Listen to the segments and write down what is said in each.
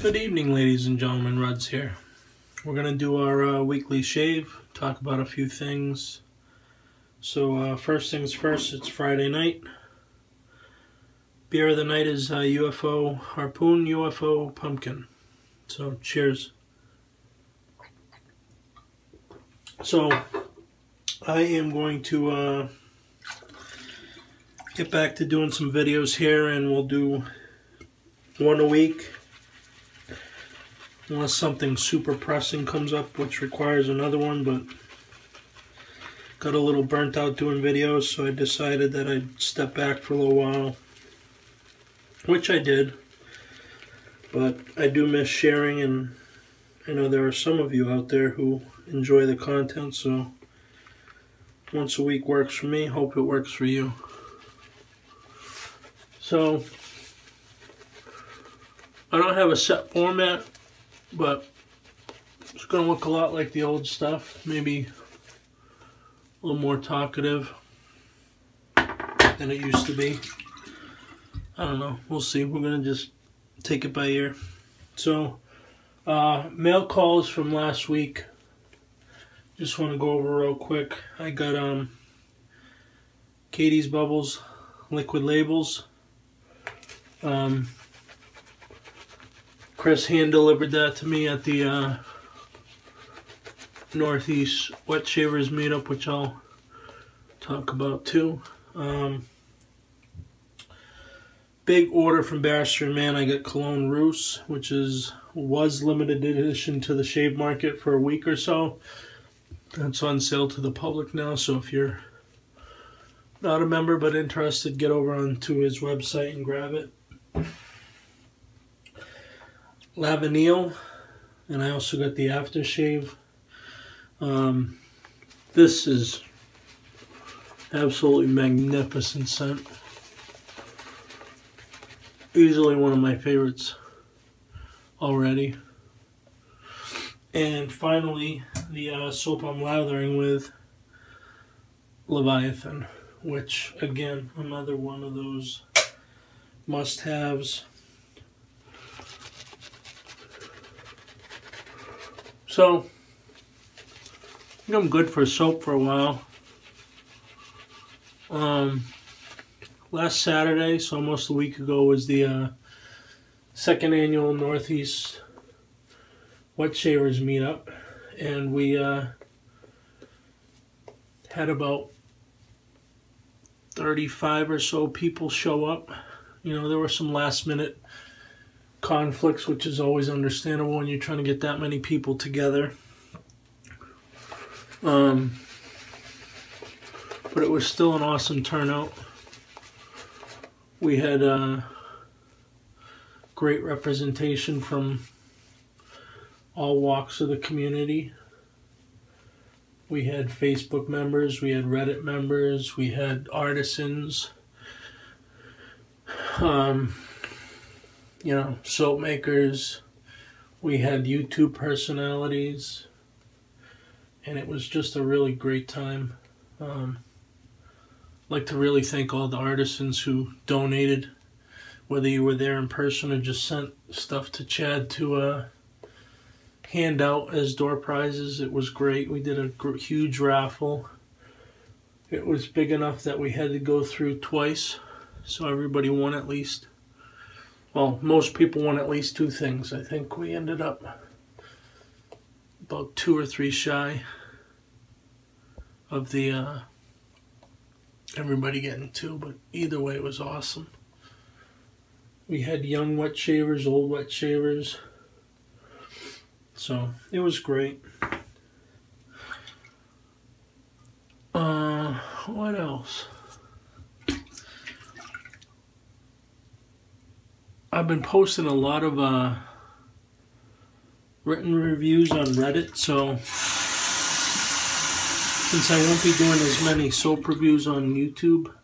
Good evening, ladies and gentlemen. Ruds here. We're going to do our weekly shave, talk about a few things. So first things first, it's Friday night. Beer of the night is UFO Harpoon UFO Pumpkin. So cheers. So I am going to get back to doing some videos here, and we'll do one a week. Unless something super pressing comes up which requires another one, but got a little burnt out doing videos, so I decided that I'd step back for a little while, which I did. But I do miss sharing, and I know there are some of you out there who enjoy the content, so once a week works for me. Hope it works for you. So I don't have a set format, but it's going to look a lot like the old stuff, maybe a little more talkative than it used to be. I don't know, we'll see. We're going to just take it by ear. So, mail calls from last week. Just want to go over real quick. I got Katie's Bubbles liquid labels. Chris hand delivered that to me at the Northeast Wet Shavers meetup, which I'll talk about too. Big order from Barrister Man. I got Cologne Rousse, which was limited edition to the shave market for a week or so. It's on sale to the public now, so if you're not a member but interested, get over onto his website and grab it. Lavanille, and I also got the aftershave. This is absolutely magnificent scent. Easily one of my favorites already. And finally, the soap I'm lathering with, Leviathan, which again, another one of those must-haves. So, I think I'm good for soap for a while. Last Saturday, so almost a week ago, was the second annual Northeast Wet Shavers meetup, and we had about 35 or so people show up. You know, there were some last minute conflicts, which is always understandable when you're trying to get that many people together. But it was still an awesome turnout. We had great representation from all walks of the community. We had Facebook members, we had Reddit members, we had artisans, you know, soap makers, we had YouTube personalities, and it was just a really great time. I'd like to really thank all the artisans who donated, whether you were there in person or just sent stuff to Chad to hand out as door prizes. It was great. We did a huge raffle. It was big enough that we had to go through twice, so everybody won at least. Well, most people won at least two things. I think we ended up about 2 or 3 shy of the everybody getting 2, but either way it was awesome. We had young wet shavers, old wet shavers, so it was great. What else? I've been posting a lot of written reviews on Reddit, so since I won't be doing as many soap reviews on YouTube,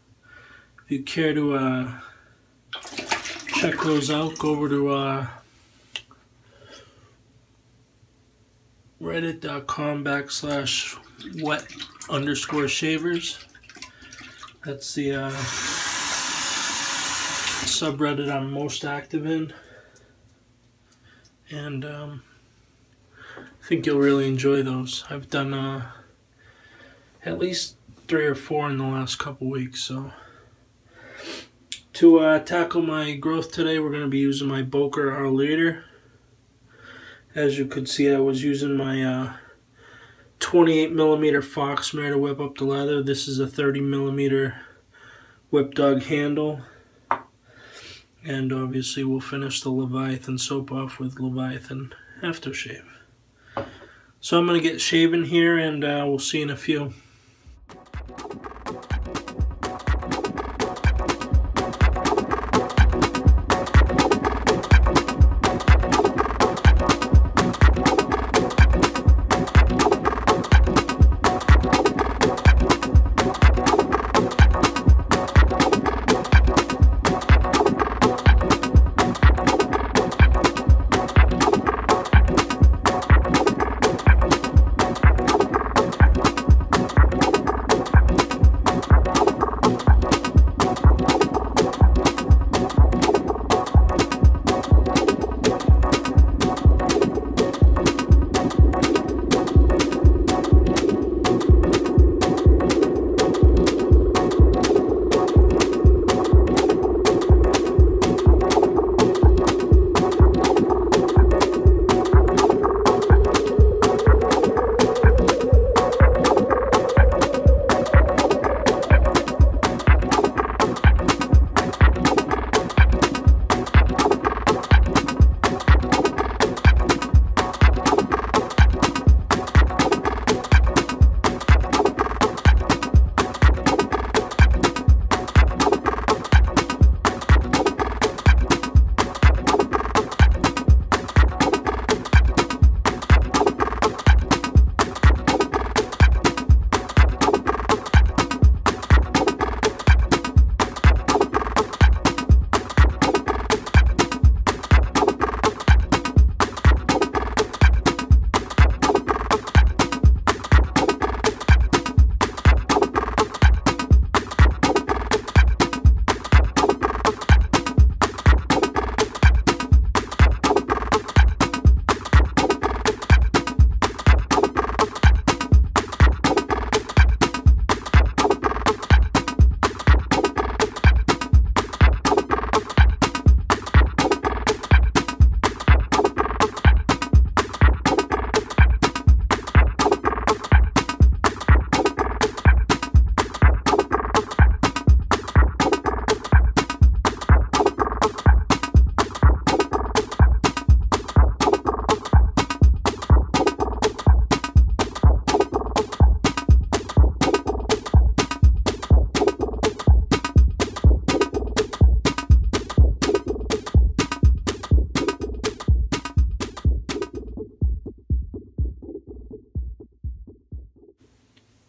if you care to check those out, go over to reddit.com/wet_shavers. That's the subreddit I'm most active in. and I think you'll really enjoy those. I've done at least 3 or 4 in the last couple weeks. So to tackle my growth today, we're going to be using my Boker R leader. As you could see, I was using my 28mm Foxmare to whip up the leather. This is a 30mm whip dog handle. And obviously we'll finish the Leviathan soap off with Leviathan aftershave. So I'm going to get shaving here, and we'll see you in a few.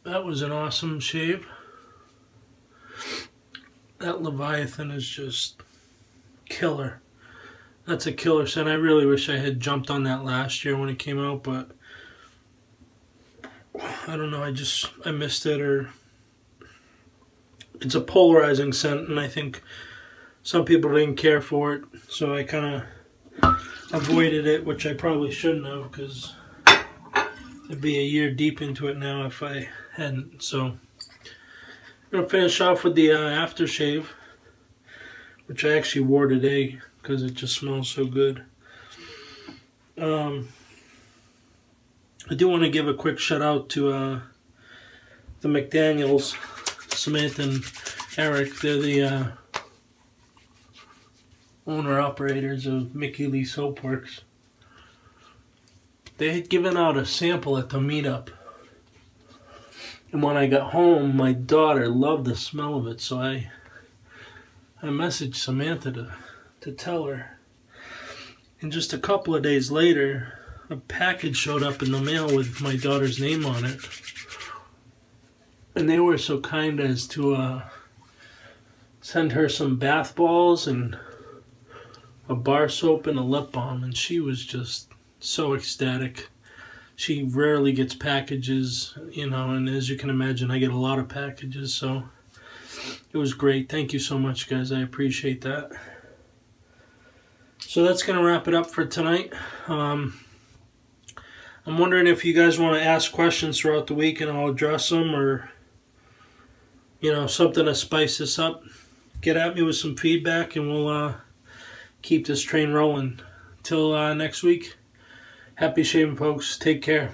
That was an awesome shave. That Leviathan is just killer. That's a killer scent. I really wish I had jumped on that last year when it came out, but I don't know, I missed it, or it's a polarizing scent, and I think some people didn't care for it, so I kind of avoided it, which I probably shouldn't have, because it'd be a year deep into it now if I hadn't. So I'm going to finish off with the aftershave, which I actually wore today because it just smells so good. I do want to give a quick shout out to the McDaniels, Samantha and Eric. They're the owner-operators of Mickey Lee Soap Works. They had given out a sample at the meetup, and when I got home, my daughter loved the smell of it, so I messaged Samantha to tell her. And just a couple of days later, a package showed up in the mail with my daughter's name on it. And they were so kind as to send her some bath balls and a bar soap and a lip balm, and she was just so ecstatic. She rarely gets packages, you know, and as you can imagine, I get a lot of packages, so it was great. Thank you so much, guys. I appreciate that. So that's going to wrap it up for tonight. I'm wondering if you guys want to ask questions throughout the week and I'll address them, or, you know, something to spice this up. Get at me with some feedback and we'll keep this train rolling. Till next week, happy shaving, folks. Take care.